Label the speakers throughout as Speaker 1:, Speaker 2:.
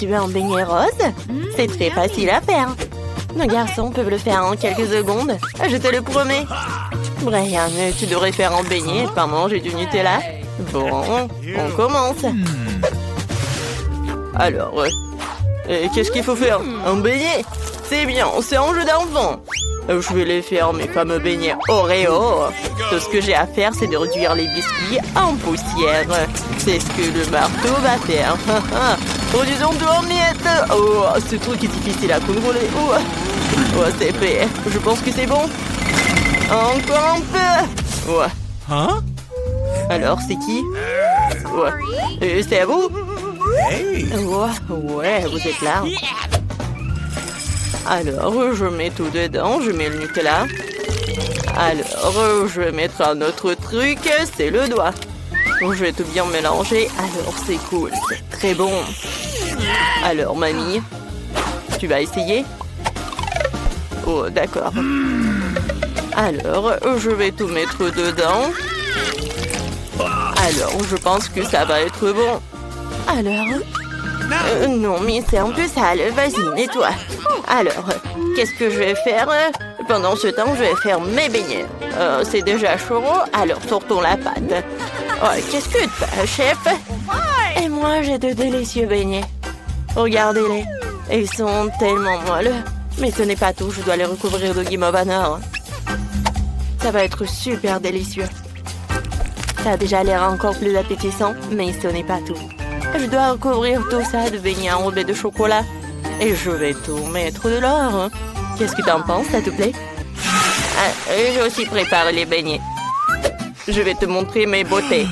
Speaker 1: Tu veux un beignet rose? C'est très facile à faire. Nos garçons peuvent le faire en quelques secondes. Je te le promets. Brian, tu devrais faire un beignet et pas manger du Nutella. Bon, on commence. Alors, qu'est-ce qu'il faut faire? Un beignet? C'est bien, c'est un jeu d'enfant. Je vais les faire mes fameux beignets Oreo. Tout ce que j'ai à faire, c'est de réduire les biscuits en poussière. C'est ce que le marteau va faire. Oh, disons tout en miettes. Oh, ce truc est difficile à contrôler. Oh, c'est fait. Je pense que c'est bon. Encore un peu. Ouais.
Speaker 2: Hein?
Speaker 1: Alors, c'est qui? Ouais. C'est à vous? Ouais, vous êtes là. Alors, je mets tout dedans. Je mets le Nutella. Alors, je vais mettre un autre truc. C'est le doigt. Je vais tout bien mélanger. Alors, c'est cool. C'est très bon. Alors, mamie, tu vas essayer? Oh, d'accord. Alors, je vais tout mettre dedans. Alors, je pense que ça va être bon. Alors? Non, mais c'est un peu sale. Vas-y, nettoie. Alors, qu'est-ce que je vais faire? Pendant ce temps, je vais faire mes beignets. C'est déjà chaud, alors sortons la pâte. Oh, qu'est-ce que tu as, chef? Et moi, j'ai de délicieux beignets. Regardez-les. Ils sont tellement molles. Mais ce n'est pas tout, je dois les recouvrir de guimauve à nord. Ça va être super délicieux. Ça a déjà l'air encore plus appétissant, mais ce n'est pas tout. Je dois recouvrir tout ça de beignets enrobés de chocolat. Et je vais tout mettre de l'or. Qu'est-ce que t'en penses, ça te plaît? J'ai aussi préparé les beignets. Je vais te montrer mes beautés.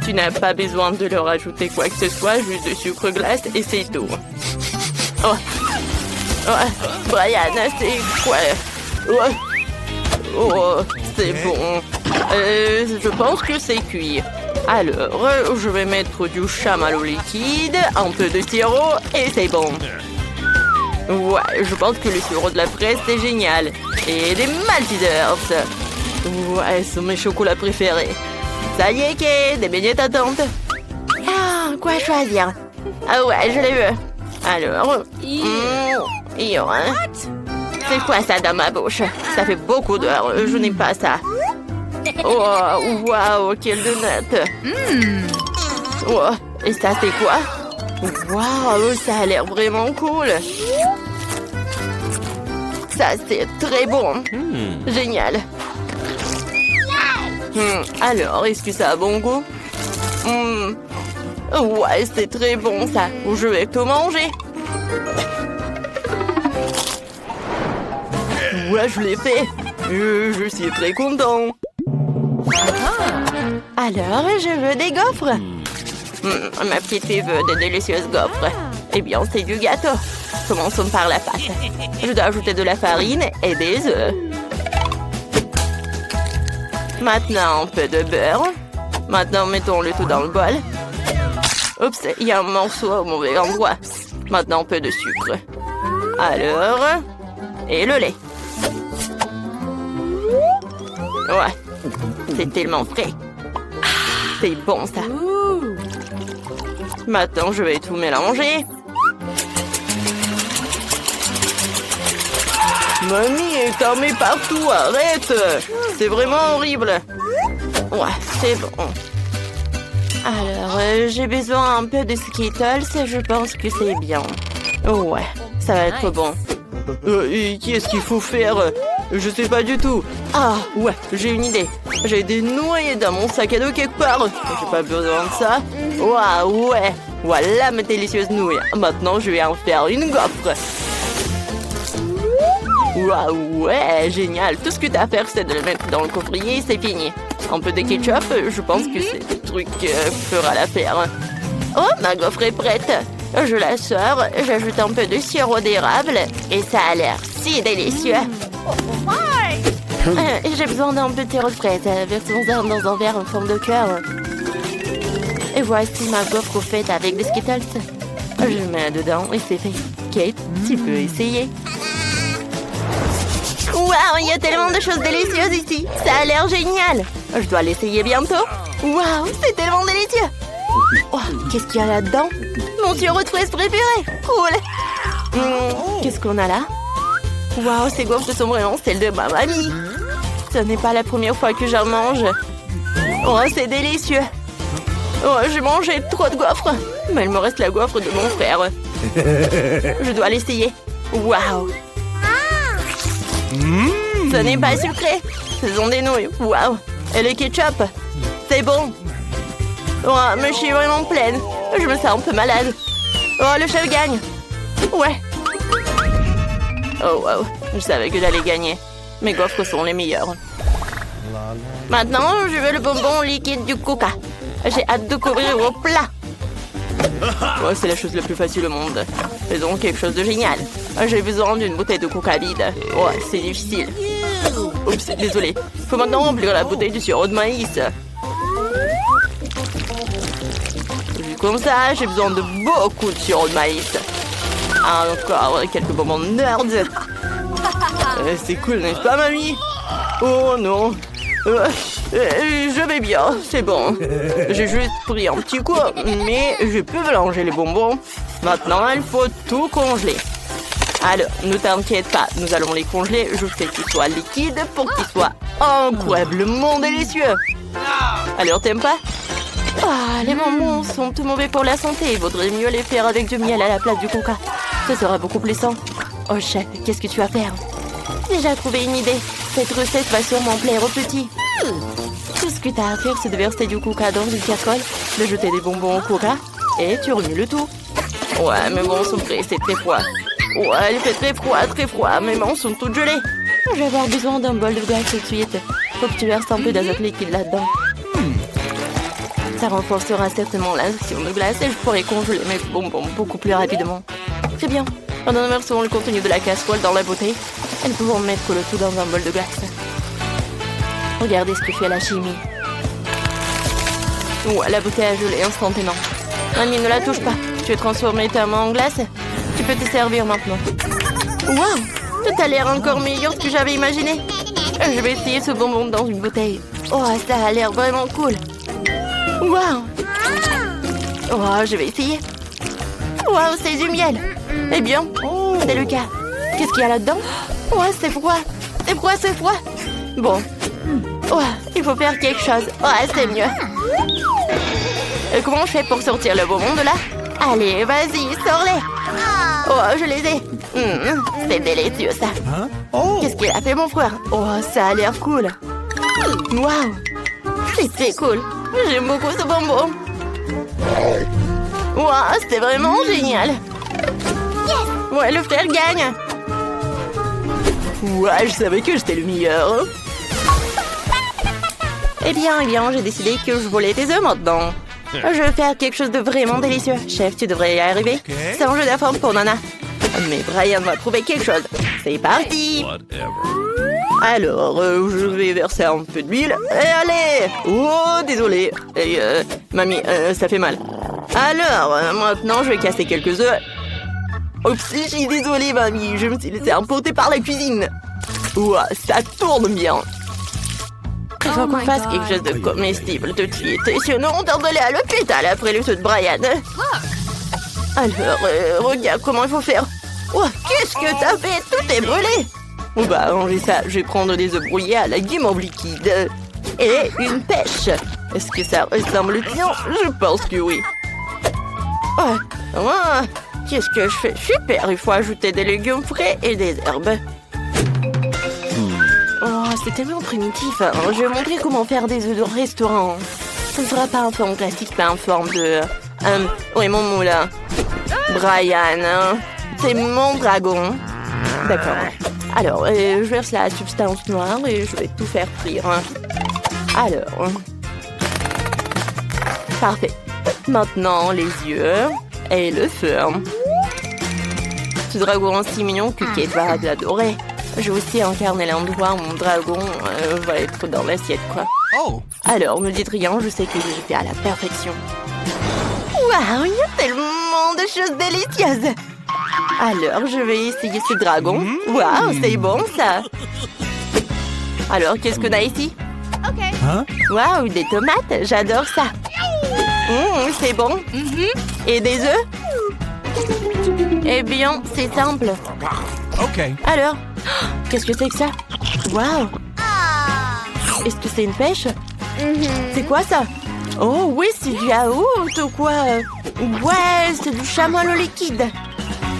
Speaker 1: Tu n'as pas besoin de leur ajouter quoi que ce soit, juste de sucre glace et c'est tout. Oh, Brian, c'est quoi? Oh, c'est bon. Je pense que c'est cuit. Alors, je vais mettre du chamallow liquide, un peu de sirop et c'est bon. Ouais, je pense que le sirop de la fraise, c'est génial. Et des Maltesers. Ouais, ce sont mes chocolats préférés. Ça y est, Kay, des beignets t'attendent. Ah, quoi choisir? Ah ouais, je les veux. Alors, c'est quoi ça dans ma bouche? Ça fait beaucoup d'heures, je n'aime pas ça. Oh, waouh, quelle donut. Oh, et ça, c'est quoi? Waouh, ça a l'air vraiment cool. Ça, c'est très bon. Génial. Alors, est-ce que ça a bon goût? Ouais, c'est très bon, ça. Je vais tout manger. Ouais, je l'ai fait. Je suis très content. Alors, je veux des gaufres. Ma petite fille veut de délicieuses gaufres. Eh bien, c'est du gâteau. Commençons par la pâte. Je dois ajouter de la farine et des œufs. Maintenant, un peu de beurre. Maintenant, mettons le tout dans le bol. Oups, il y a un morceau au mauvais endroit. Maintenant, un peu de sucre. Alors, et le lait. Ouais, c'est tellement frais. C'est bon, ça. Maintenant, je vais tout mélanger. Mamie, t'en mets partout, arrête! C'est vraiment horrible. Ouais, c'est bon. Alors, j'ai besoin un peu de Skittles, je pense que c'est bien. Ouais, ça va être bon. Et qu'est-ce qu'il faut faire? Je sais pas du tout. Ah, ouais, j'ai une idée. J'ai des nouilles dans mon sac à dos quelque part. J'ai pas besoin de ça. Waouh, ouais. Voilà mes délicieuses nouilles. Maintenant, je vais en faire une gaufre. Waouh, ouais, génial. Tout ce que t'as à faire, c'est de le mettre dans le coffrier, c'est fini. Un peu de ketchup, je pense que c'est le truc qui fera l'affaire. Oh, ma gaufre est prête. Je la sors, j'ajoute un peu de sirop d'érable et ça a l'air si délicieux. J'ai besoin d'un petit sirop de fraise. Versons-en dans un verre en forme de cœur. Et voici ma gaufre faite avec des Skittles. Je le mets dedans et c'est fait. Kate, tu peux essayer. Waouh, il y a tellement de choses délicieuses ici. Ça a l'air génial. Je dois l'essayer bientôt. Waouh, c'est tellement délicieux. Oh, qu'est-ce qu'il y a là-dedans? mon sur-twist préféré. Cool. Qu'est-ce qu'on a là? Waouh, ces gaufres sont vraiment celles de ma mamie. Ce n'est pas la première fois que j'en mange. Oh, c'est délicieux. Oh, j'ai mangé trop de gaufres. Mais il me reste la gaufre de mon frère. Je dois l'essayer. Waouh. Ce n'est pas sucré. Ce sont des nouilles. Waouh. Et le ketchup. C'est bon. Oh, mais je suis vraiment pleine. Je me sens un peu malade. Oh, le chef gagne. Ouais. Oh, wow. Je savais que j'allais gagner. Mes gaufres sont les meilleures. Maintenant, je veux le bonbon liquide du Coca. J'ai hâte de couvrir au plat. Oh, c'est la chose la plus facile au monde. Faisons quelque chose de génial. J'ai besoin d'une bouteille de Coca vide. Oh, c'est difficile. Oups, désolé. Faut maintenant remplir la bouteille du sirop de maïs. Vu comme ça, j'ai besoin de beaucoup de sirop de maïs. Encore quelques bonbons nerds. C'est cool, n'est-ce pas, mamie? Oh non. Je vais bien, c'est bon. J'ai juste pris un petit coup, mais je peux mélanger les bonbons. Maintenant, il faut tout congeler. Alors, ne t'inquiète pas, nous allons les congeler jusqu'à ce qu'ils soient liquides pour qu'ils soient incroyablement délicieux. Alors, t'aimes pas? Ah, les bonbons sont tout mauvais pour la santé. Il vaudrait mieux les faire avec du miel à la place du coca. Ce sera beaucoup plus sain. Oh, chef, qu'est-ce que tu vas faire? J'ai déjà trouvé une idée. Cette recette va sûrement plaire aux petits. Tout ce que t'as à faire, c'est de verser du coca dans une casserole, de jeter des bonbons au coca, et tu remues le tout. Ouais, mes mains sont prêtes, c'est très froid. Ouais, il fait très froid. Mes mains sont toutes gelées. Je vais avoir besoin d'un bol de glace tout de suite. Faut que tu verses un peu d'azote liquide là-dedans. Ça renforcera certainement l'action de glace et je pourrai congeler mes bonbons beaucoup plus rapidement. Très bien. Maintenant, nous versons le contenu de la casserole dans la bouteille. Et nous pouvons mettre le tout dans un bol de glace. Regardez ce que fait la chimie. Ouais, la bouteille a gelé instantanément. Mamie, ne la touche pas. Tu veux transformer ta main en glace? Tu peux te servir maintenant. Waouh! Tout a l'air encore meilleur que j'avais imaginé. Je vais essayer ce bonbon dans une bouteille. Oh, ça a l'air vraiment cool. Waouh! Oh, je vais essayer. Waouh, c'est du miel. Eh bien, c'est le cas. Qu'est-ce qu'il y a là-dedans? Oh, c'est froid. C'est froid. Bon. Oh, il faut faire quelque chose. Oh, c'est mieux. Comment je fais pour sortir le bonbon de là? Allez, vas-y, sors-les. Oh, je les ai. C'est délicieux, ça. Qu'est-ce qu'il a fait, mon frère? Oh, ça a l'air cool. Waouh. C'est cool. J'aime beaucoup ce bonbon. Waouh, c'était vraiment génial. Ouais, le frère gagne. Ouais, je savais que j'étais le meilleur. Eh bien, j'ai décidé que je volais tes œufs maintenant. Je vais faire quelque chose de vraiment délicieux. Chef, tu devrais y arriver. C'est un jeu d'affaires pour Nana. Mais Brian va trouver quelque chose. C'est parti. Alors, je vais verser un peu d'huile. Et allez. Oh, désolé. Et, mamie, ça fait mal. Alors, maintenant, je vais casser quelques œufs. Oups, je suis désolée, mamie. Je me suis laissée emporter par la cuisine. Ouah, ça tourne bien. Il faut qu'on fasse quelque chose de comestible tout de suite. Sinon, on doit aller à l'hôpital après le saut de Brian. Alors, regarde comment il faut faire. Oh, qu'est-ce que t'as fait? Tout est brûlé. On va ranger ça. Je vais prendre des œufs brouillés à la guimauve liquide. Et une pêche. Est-ce que ça ressemble bien? Je pense que oui. Qu'est-ce que je fais? Super, il faut ajouter des légumes frais et des herbes. Oh, c'est tellement primitif. Je vais montrer comment faire des œufs de restaurant. Ce ne sera pas en forme classique, mais en forme de... oui, mon moulin. Brian, c'est mon dragon. D'accord. Alors, je verse la substance noire et je vais tout faire frire. Alors... Parfait. Maintenant, les yeux et le feu. Ce dragon si mignon que Kate va l'adorer. J'ai aussi incarné l'endroit où mon dragon va être dans l'assiette, quoi. Alors, ne dites rien, je sais que j'ai fait à la perfection. Waouh, il y a tellement de choses délicieuses. Alors, je vais essayer ce dragon. Waouh, c'est bon, ça. Alors, qu'est-ce qu'on a ici? Waouh, des tomates, j'adore ça. C'est bon. Et des œufs? Eh bien, c'est simple.
Speaker 2: OK.
Speaker 1: Alors, qu'est-ce que c'est que ça? Waouh! Est-ce que c'est une pêche? C'est quoi ça? Oh oui, c'est du yaourt ou quoi? Ouais, c'est du chamois au liquide.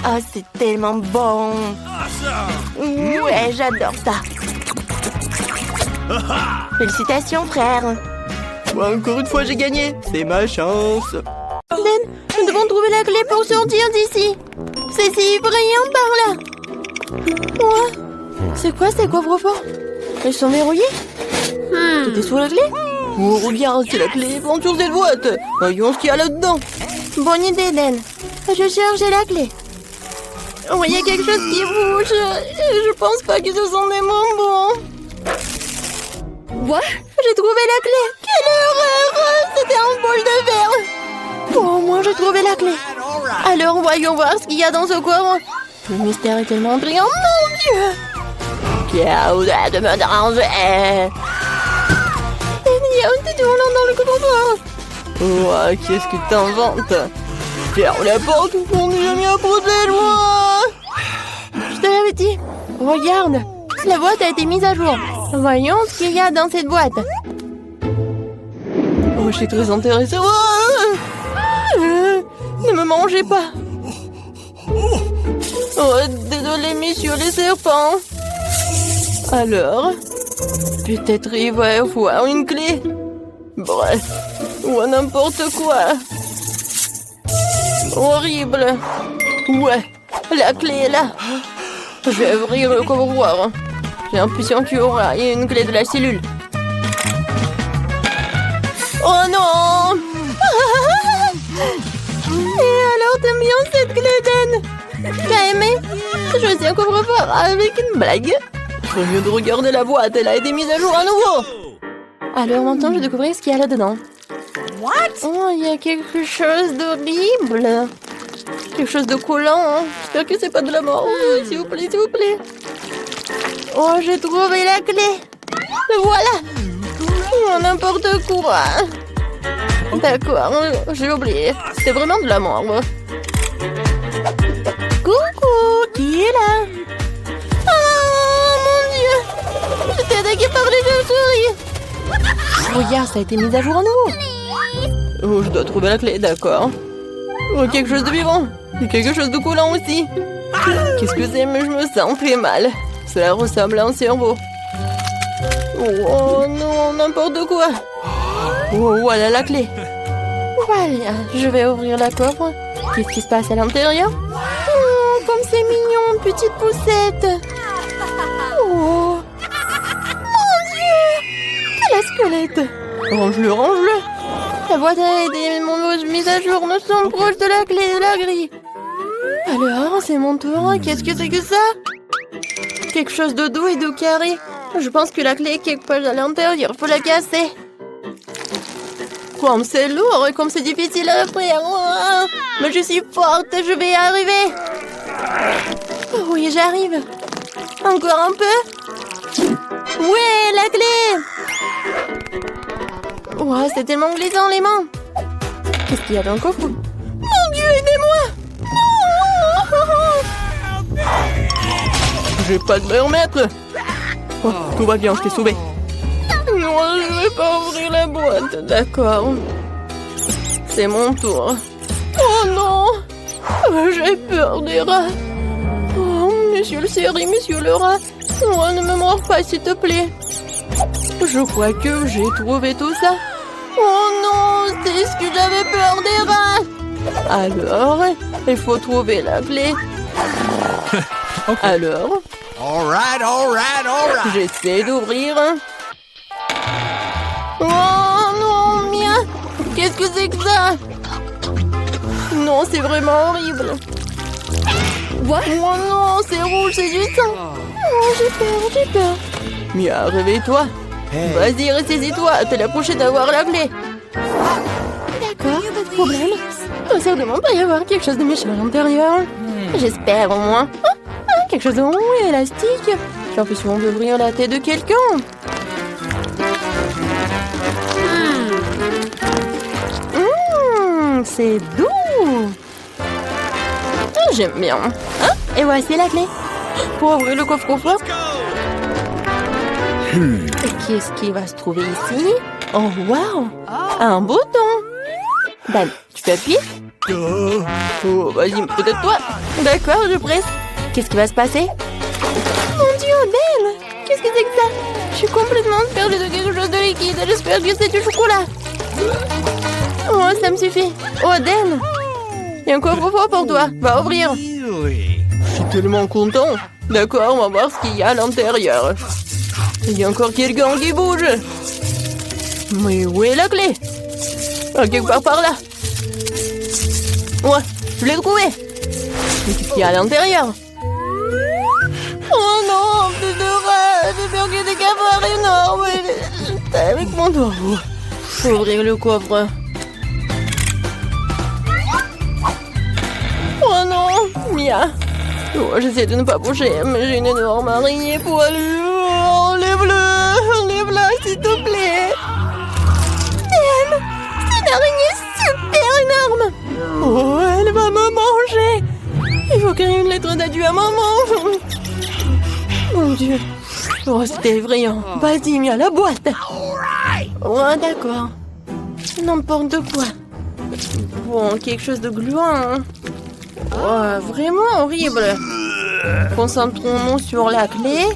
Speaker 1: Ah, c'est tellement bon. Ouais, j'adore ça. Félicitations, frère. Encore une fois, j'ai gagné. C'est ma chance. Ben, nous devons trouver la clé pour sortir d'ici. C'est si brillant par là. Ouais. C'est quoi ces coffres-forts? Ils sont verrouillés? Tout est sous la clé? Oh, regarde, c'est la clé pendant sur cette boîte. Voyons ce qu'il y a là-dedans. Bonne idée, Ben. Je cherche la clé. Oh, il y a quelque chose qui bouge. Je pense pas que ce sont des bonbons.
Speaker 3: What?
Speaker 1: J'ai trouvé la clé. Quelle horreur! C'était un bol de verre. Bon, au moins j'ai trouvé la clé. Alors, voyons voir ce qu'il y a dans ce coffre. Le mystère est tellement brillant. Mon Dieu! Qui a osé de me déranger? Il y a un petit volant dans le coffre. Oh, qu'est-ce que t'inventes? Ferme la porte, on n'est jamais à côté de moi. Je te l'avais dit. Regarde, la boîte a été mise à jour. Voyons ce qu'il y a dans cette boîte. Oh, je suis très intéressée. Oh, ne me mangez pas. Oh, désolé, messieurs les serpents. Alors, peut-être il va y avoir une clé. Bref, ou n'importe quoi. Horrible. Ouais, la clé est là. Je vais ouvrir le coffre-fort. J'ai l'impression qu'il y aura une clé de la cellule. Oh non! Et alors, t'aimes bien cette clé, Ben? T'as aimé? Je suis un coffre-fort avec une blague. Au lieu de regarder la boîte, elle a été mise à jour à nouveau. Alors maintenant, je vais découvrir ce qu'il y a là-dedans.
Speaker 3: What?
Speaker 1: Oh, il y a quelque chose d'horrible. Quelque chose de collant. Hein. J'espère que c'est pas de la mort. Oh, s'il vous plaît, s'il vous plaît. Oh, j'ai trouvé la clé. Le voilà. Oh, n'importe quoi. D'accord, j'ai oublié. C'est vraiment de la mort. Coucou, qui est là? Oh, mon Dieu. J'étais attaquée par des chauves-souris. Regarde, ça a été mis à jour à nouveau. Oh, je dois trouver la clé, d'accord. Oh, quelque chose de vivant. Et quelque chose de coulant aussi. Qu'est-ce que c'est? Mais je me sens très mal. Cela ressemble à un cerveau. Oh non, n'importe quoi. Oh, voilà la clé. Voilà, je vais ouvrir la coffre. Qu'est-ce qui se passe à l'intérieur? Oh, comme c'est mignon, petite poussette. Oh. Mon Dieu! Quel squelette! Range-le, range-le! La boîte a été mise à jour, nous sommes proches de la clé de la grille. Alors, c'est mon tour, qu'est-ce que c'est que ça? Quelque chose de doux et de carré. Je pense que la clé est quelque part à l'intérieur, faut la casser. Comme c'est lourd et comme c'est difficile à ouvrir. Oh, mais je suis forte, je vais y arriver. Oh, oui, j'arrive. Encore un peu. Ouais, la clé. Ouais, c'est tellement glissant les mains. Qu'est-ce qu'il y a dans le coffre? Mon Dieu, aidez-moi. Non. J'ai pas de me remettre. Oh, tout va bien, je t'ai sauvé. Non, je vais pas ouvrir la boîte, d'accord. C'est mon tour. Oh non! J'ai peur des rats. Oh, monsieur le série, monsieur le rat. Oh, ne me mords pas, s'il te plaît. Je crois que j'ai trouvé tout ça. Oh non, c'est ce que j'avais peur des rats. Alors, il faut trouver la clé.
Speaker 2: Okay.
Speaker 1: Alors,
Speaker 2: All right.
Speaker 1: j'essaie d'ouvrir. Oh non, mien! Qu'est-ce que c'est que ça? Non, c'est vraiment horrible.
Speaker 3: What?
Speaker 1: Oh non, c'est rouge, c'est du sang. Oh, j'ai peur. Mia, réveille-toi.
Speaker 2: Hey.
Speaker 1: Vas-y, ressaisis-toi. T'es la prochaine d'avoir la clé. D'accord, pas de problème. Il doit vraiment pas y avoir quelque chose de méchant à l'intérieur. J'espère au moins. Quelque chose de rond et élastique. J'ai l'impression d'ouvrir la tête de quelqu'un. C'est doux. j'aime bien. Hein? Et voici la clé. Pour ouvrir le coffre-fort. Qu'est-ce qui va se trouver ici? Oh, wow! Un bouton! Dan, tu peux appuyer? Oh, vas-y, peut-être toi. D'accord, je presse. Qu'est-ce qui va se passer? Mon Dieu, Dan! Qu'est-ce que c'est que ça? Je suis complètement perdue de quelque chose de liquide. J'espère que c'est du chocolat. Oh, ça me suffit. Oh, Dan! Il y a un coffre-fort pour toi. Va ouvrir.
Speaker 2: Really?
Speaker 1: Je suis tellement content. D'accord, on va voir ce qu'il y a à l'intérieur. Il y a encore quelqu'un qui bouge. Mais où est la clé? Ah, quelque part par là. Ouais, je l'ai trouvé. Mais qu'est-ce qu'il y a à l'intérieur? Oh non, plus de rats. J'ai peur qu'il y ait des cafards énormes. Avec mon doigt. Faut ouvrir le coffre. Oh non, Mia. Oh, j'essaie de ne pas bouger, mais j'ai une énorme araignée poilue. Oh, enlève-la, s'il te plaît. Dan, c'est une araignée super énorme. Oh, elle va me manger. Il faut créer une lettre d'adieu à maman. Mon Dieu. Oh, c'était effrayant. Vas-y, Mia, la boîte. Oh, d'accord. N'importe quoi. Bon, quelque chose de gluant. Oh, vraiment horrible. Concentrons-nous sur la clé.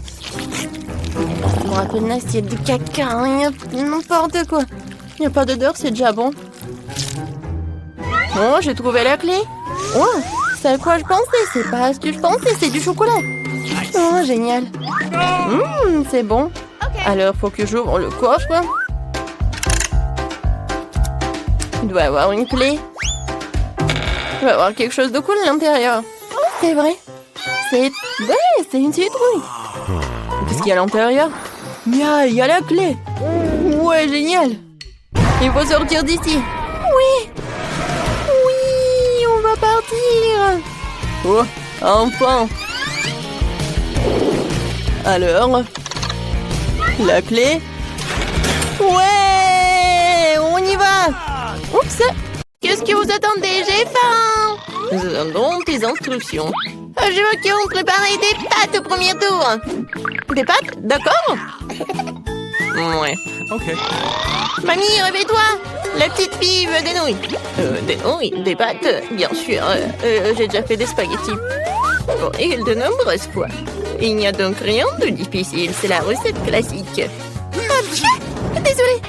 Speaker 1: Je me rappelle une assiette de caca. N'importe quoi. Il n'y a pas d'odeur, c'est déjà bon. Oh, j'ai trouvé la clé. Oh, c'est à quoi je pensais. C'est pas ce que je pensais, c'est du chocolat. Oh, génial. C'est bon. Alors, faut que j'ouvre le coffre. Il doit y avoir une clé. Il va y avoir quelque chose de cool à l'intérieur. Oh, c'est vrai. C'est une citrouille. Qu'est-ce qu'il y a à l'intérieur? Mia, il y a la clé. Ouais, génial. Il faut sortir d'ici. Oui, on va partir. Oh, enfin. Alors, la clé. Ouais, on y va. Oups. Qu'est-ce que vous attendez? J'ai faim. Nous attendons tes instructions. Je veux qu'on prépare des pâtes au premier tour. Des pâtes? D'accord. Ouais.
Speaker 2: Ok.
Speaker 1: Mamie, réveille-toi. La petite fille veut des nouilles. Des nouilles? Des pâtes? Bien sûr. J'ai déjà fait des spaghettis. Bon, et de nombreuses fois. Il n'y a donc rien de difficile. C'est la recette classique. Désolée.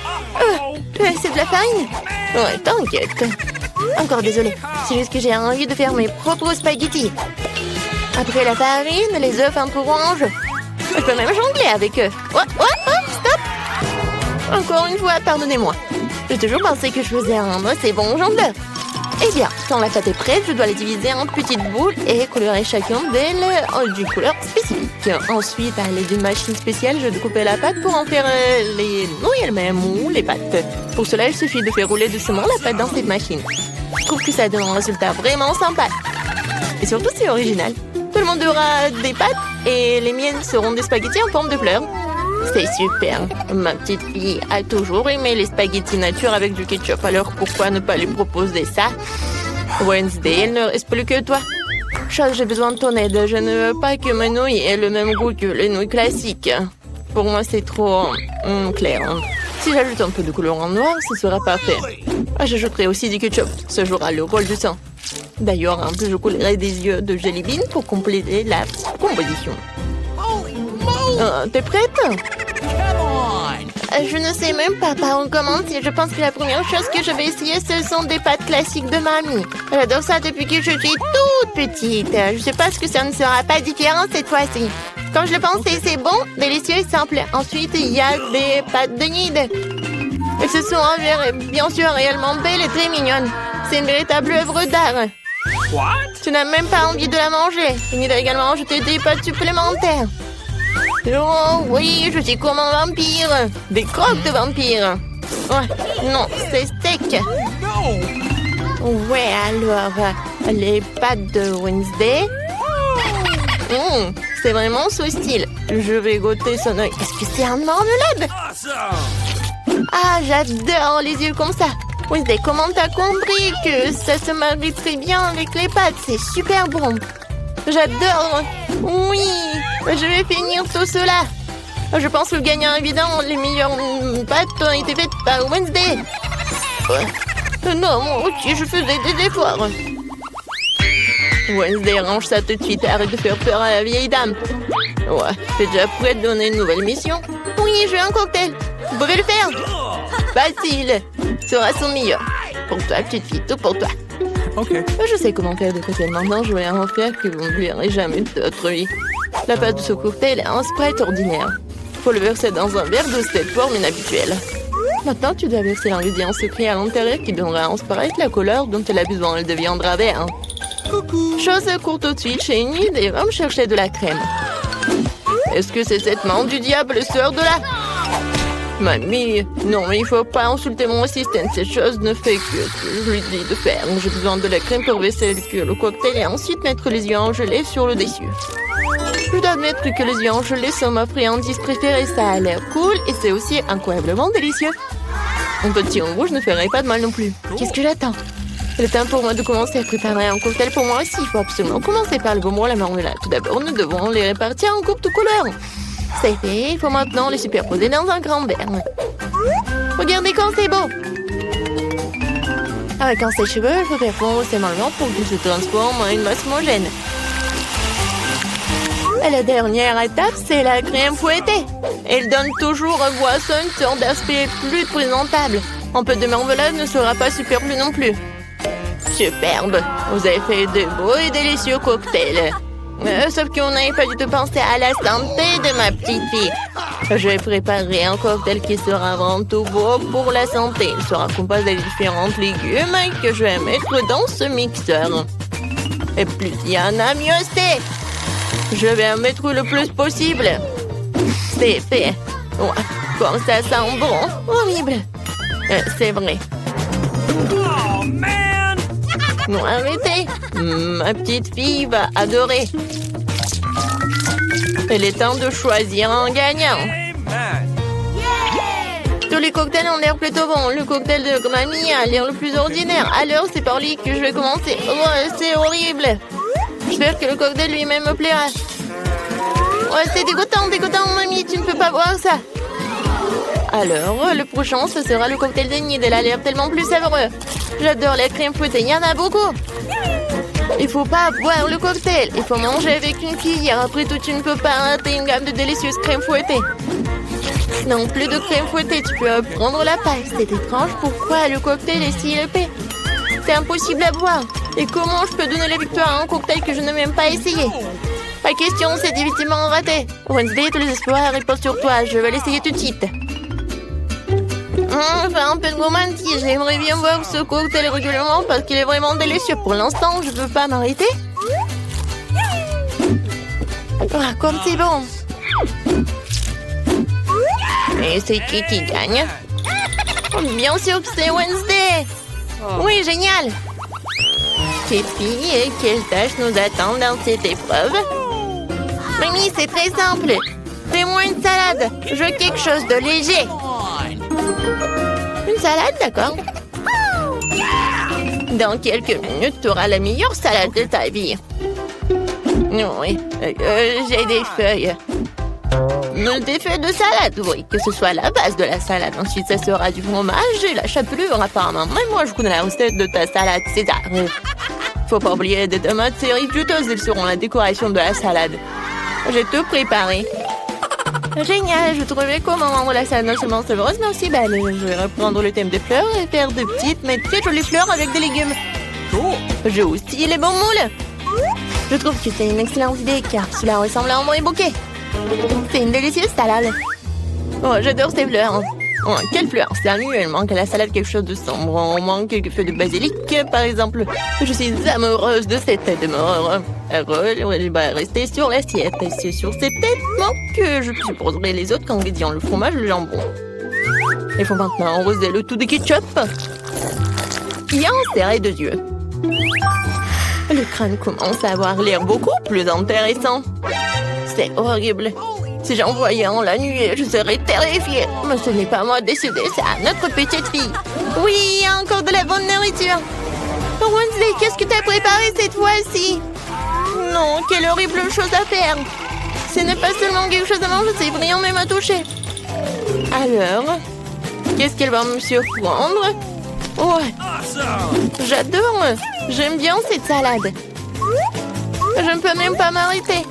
Speaker 1: C'est de la farine? Ouais, t'inquiète. Encore désolée. C'est juste que j'ai envie de faire mes propres spaghettis. Après la farine, les œufs un peu orange. Je peux même jongler avec eux. Oh, stop! Encore une fois, pardonnez-moi. J'ai toujours pensé que je faisais un assez bon jongleur. Eh bien, quand la pâte est prête, je dois la diviser en petites boules et colorer chacune d'elles d'une couleur spécifique. Ensuite, à l'aide d'une machine spéciale, je découpe la pâte pour en faire les nouilles elles-mêmes ou les pâtes. Pour cela, il suffit de faire rouler doucement la pâte dans cette machine. Je trouve que ça donne un résultat vraiment sympa. Et surtout, c'est original. Tout le monde aura des pâtes et les miennes seront des spaghettis en forme de fleurs. C'est super. Ma petite fille a toujours aimé les spaghettis nature avec du ketchup. Alors pourquoi ne pas lui proposer ça? Wednesday, il ne reste plus que toi. Charles, j'ai besoin de ton aide. Je ne veux pas que mes nouilles aient le même goût que les nouilles classiques. Pour moi, c'est trop clair. Si j'ajoute un peu de colorant noir, ce sera parfait. J'ajouterai aussi du ketchup. Ça jouera le rôle du sang. D'ailleurs, un peu je coulerai des yeux de jelly bean pour compléter la composition. T'es prête? Je ne sais même pas par où commencer. Je pense que la première chose que je vais essayer, ce sont des pâtes classiques de mamie. J'adore ça depuis que je suis toute petite. Je suppose que ça ne sera pas différent cette fois-ci. Comme je le pensais, c'est bon, délicieux et simple. Ensuite, il y a des pâtes de nid. Elles se sont avérées, bien sûr, réellement belles et très mignonnes. C'est une véritable œuvre d'art. Tu n'as même pas envie de la manger. Il a également ajouté des pâtes supplémentaires. Oh oui, je suis comme un vampire. Des croques de vampire. Ouais, non, c'est sec. Ouais, alors, les pâtes de Wednesday. C'est vraiment ce style. Je vais goûter son œil. Est-ce que c'est un marmelade? Ah, j'adore les yeux comme ça. Wednesday, comment t'as compris que ça se marie très bien avec les pâtes? C'est super bon. J'adore. Oui, je vais finir tout cela. Je pense que le gagnant évident, les meilleures pâtes ont été faites par Wednesday. Non, moi aussi, je faisais des efforts. Wednesday, range ça tout de suite. Arrête de faire peur à la vieille dame. Ouais, t'es déjà prête à donner une nouvelle mission? Oui, je veux un cocktail. Vous pouvez le faire? Facile. Sera son meilleur. Pour toi, petite fille, tout pour toi.
Speaker 2: OK.
Speaker 1: Je sais comment faire des cocktails maintenant. Je vais en faire que vous ne verrez jamais d'autre vie. La pâte de ce cocktail est un Sprite ordinaire. Faut le verser dans un verre de cette forme inhabituelle. Maintenant, tu dois verser l'ingrédient secret à l'intérieur qui donnera à un Sprite la couleur dont elle a besoin. Elle deviendra vert. Chose courte tout de suite, chez une idée, va me chercher de la crème. Est-ce que c'est cette main du diable sort de là? Mamie, non, il faut pas insulter mon assistant. Cette chose ne fait que ce que je lui dis de faire. J'ai besoin de la crème pour verser le cocktail et ensuite mettre les yeux en gelée sur le dessus. Je dois admettre que les yeux en gelée sont ma friandise préférée. Ça a l'air cool et c'est aussi incroyablement délicieux. Un petit en rouge ne ferait pas de mal non plus. Qu'est-ce que j'attends? C'est le temps pour moi de commencer à préparer un cocktail pour moi aussi. Il faut absolument commencer par le bonbon et la marmelade. Tout d'abord, nous devons les répartir en groupes de couleurs. C'est fait, il faut maintenant les superposer dans un grand verre. Regardez quand c'est beau! Avec un sèche-cheveux, il faut faire fondre ces marrons pour qu'ils se transforment en une masse homogène. Et la dernière étape, c'est la crème fouettée. Elle donne toujours aux boissons une sorte d'aspect plus présentable. Un peu de marmelade ne sera pas superflu non plus. Superbe! Vous avez fait de beaux et délicieux cocktails. Sauf qu'on n'avait pas du tout pensé à la santé de ma petite fille. Je vais préparer un cocktail qui sera avant tout beau pour la santé. Il sera composé de différents légumes que je vais mettre dans ce mixeur. Et plus il y en a, mieux c'est. Je vais en mettre le plus possible. C'est fait. Ouais, comme ça sent bon. Horrible. C'est vrai.
Speaker 2: Oh, man!
Speaker 1: Non, arrêtez. Ma petite fille va adorer. Il est temps de choisir un gagnant.
Speaker 2: Amen!
Speaker 1: Tous les cocktails ont l'air plutôt bons. Le cocktail de mamie a l'air le plus ordinaire. Alors, c'est par lui que je vais commencer. Oh, c'est horrible. J'espère que le cocktail lui-même me plaira. Ouais, c'est dégoûtant, mamie. Tu ne peux pas boire ça. Alors, le prochain, ce sera le cocktail de Nid. Elle a l'air tellement plus savoureux. J'adore la crème fouettée. Il y en a beaucoup. Il faut pas boire le cocktail. Il faut manger avec une cuillère. Après tout, tu ne peux pas rater une gamme de délicieuses crèmes fouettées. Non, plus de crème fouettée. Tu peux prendre la paille. C'est étrange. Pourquoi le cocktail est si épais? C'est impossible à boire. Et comment je peux donner la victoire à un cocktail que je n'ai même pas essayé? Pas question, c'est définitivement raté. Wednesday, tous les espoirs reposent sur toi. Je vais l'essayer tout de suite. Enfin, un peu de gourmandise. J'aimerais bien voir ce cocktail régulièrement parce qu'il est vraiment délicieux. Pour l'instant, je ne veux pas m'arrêter. Ah, comme c'est bon. Et c'est qui gagne? Bien sûr que c'est Wednesday. Oui, génial. Petite fille, quelle tâche nous attend dans cette épreuve? Mamie, c'est très simple. Fais-moi une salade. Je veux quelque chose de léger. Une salade, d'accord. Dans quelques minutes, tu auras la meilleure salade de ta vie. Oui, j'ai des feuilles. Des feuilles de salade, oui, que ce soit la base de la salade. Ensuite, ça sera du fromage et la chapelure, apparemment. Même moi, je connais la recette de ta salade César. Faut pas oublier des tomates cerises juteuses, elles seront la décoration de la salade. J'ai tout préparé. Génial, je trouvais comment rendre la salade non seulement savoureuse, mais aussi belle. Je vais reprendre le thème des fleurs et faire de petites, mais très jolies fleurs avec des légumes. J'ai aussi les bons moules. Je trouve que c'est une excellente idée, car cela ressemble à un vrai bouquet. C'est une délicieuse salade. Oh, j'adore ces fleurs. Oh, quelle fleur? Sérieux, il manque à la salade quelque chose de sombre. On manque quelques feuilles de basilic, par exemple. Je suis amoureuse de cette tête de mort. Elle va rester sur l'assiette. Et c'est sur cette tête que je supposerai les autres ingrédients, le fromage et le jambon. Il faut maintenant arroser le tout de ketchup. Bien serré de yeux. Le crâne commence à avoir l'air beaucoup plus intéressant. C'est horrible. Si j'en voyais un la nuit, je serais terrifiée. Mais ce n'est pas moi de décider, c'est à notre petite fille. Oui, encore de la bonne nourriture. Wednesday, qu'est-ce que tu as préparé cette fois-ci? Non, quelle horrible chose à faire. Ce n'est pas seulement quelque chose à manger, c'est brillant même à toucher. Alors, qu'est-ce qu'elle va me surprendre? Ouais,
Speaker 2: Awesome!
Speaker 1: j'adore. J'aime bien cette salade. Je ne peux même pas m'arrêter.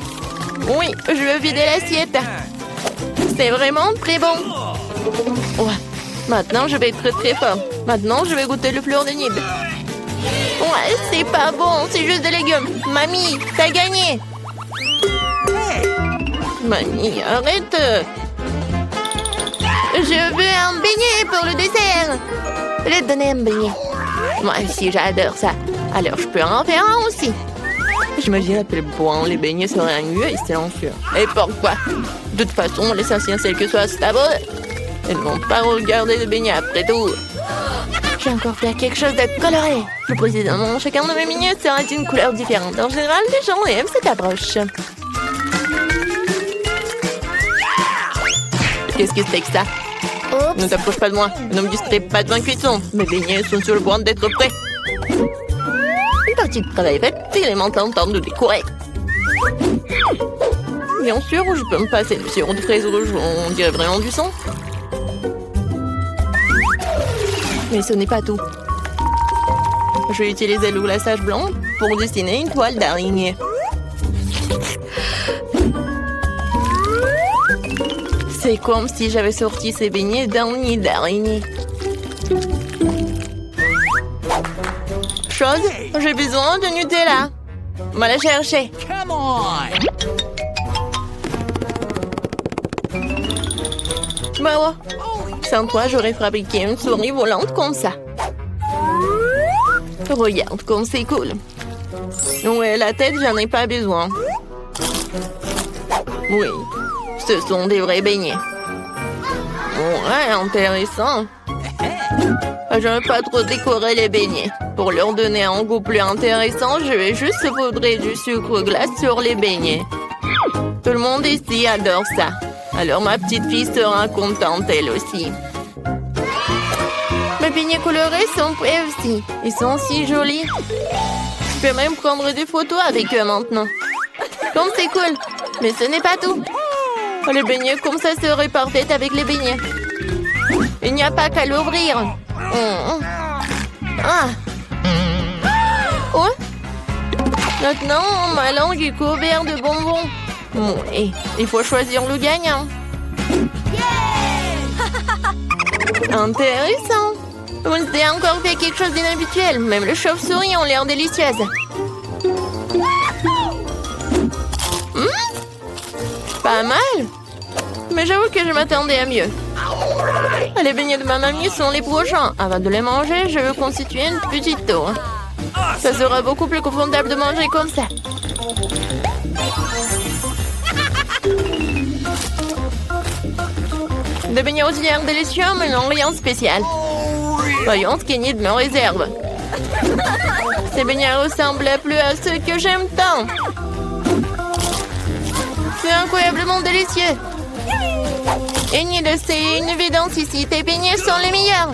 Speaker 1: Oui, je veux vider l'assiette. C'est vraiment très bon. Ouais, maintenant je vais être très fort. Maintenant, je vais goûter le fleur de nid. Ouais, c'est pas bon, c'est juste des légumes. Mamie, t'as gagné. Mamie, arrête. Je veux un beignet pour le dessert. Je vais te donner un beignet. Moi aussi, j'adore ça. Alors, je peux en faire un aussi. J'imagine à quel point les beignets seraient un lieu et silencieux. Et pourquoi? De toute façon, l'essentiel c'est que ce soit stable. Ils ne vont pas regarder les beignets après tout. J'ai encore fait quelque chose de coloré. Plus précisément, chacun de mes beignets sera d'une couleur différente. En général, les gens aiment cette approche. Qu'est-ce que c'est que ça? Ne t'approche pas de moi. Ne me distrais pas devant cuisson. Mes beignets sont sur le point d'être prêts. Une partie de travail faite, il est maintenant temps de décorer. Bien sûr, je peux me passer de sirop de fraises rouges, on dirait vraiment du sang. Mais ce n'est pas tout. Je vais utiliser le glaçage blanc pour dessiner une toile d'araignée. C'est comme si j'avais sorti ces beignets d'un nid d'araignée. Chose, j'ai besoin de Nutella. On va la chercher.
Speaker 2: Come on!
Speaker 1: Bah ouais. Sans toi, j'aurais fabriqué une souris volante comme ça. Regarde comme c'est cool. Ouais, la tête, j'en ai pas besoin. Oui, ce sont des vrais beignets. Ouais, intéressant. Je ne veux pas trop décorer les beignets. Pour leur donner un goût plus intéressant, je vais juste saupoudrer du sucre glace sur les beignets. Tout le monde ici adore ça. Alors ma petite fille sera contente elle aussi. Mes beignets colorés sont prêts aussi. Ils sont si jolis. Je peux même prendre des photos avec eux maintenant. Comme c'est cool. Mais ce n'est pas tout. Les beignets comme ça seraient parfaits avec les beignets. Il n'y a pas qu'à l'ouvrir. Ah. Oh. Maintenant, ma langue est couverte de bonbons. Oui, il faut choisir le gagnant. Intéressant. Wednesday a encore fait quelque chose d'inhabituel. Même les chauves-souris ont l'air délicieuses. Pas mal. Mais j'avoue que je m'attendais à mieux. Les beignets de ma mamie sont les prochains. Avant de les manger, je veux constituer une petite tour. Ça sera beaucoup plus confortable de manger comme ça. Des beignets aux œufs délicieux, mais non rien de spécial. Voyons ce qu'Enid me réserve. Ces beignets ressemblent plus à ceux que j'aime tant. C'est incroyablement délicieux. Enid, c'est une évidence ici. Tes beignets sont les meilleurs.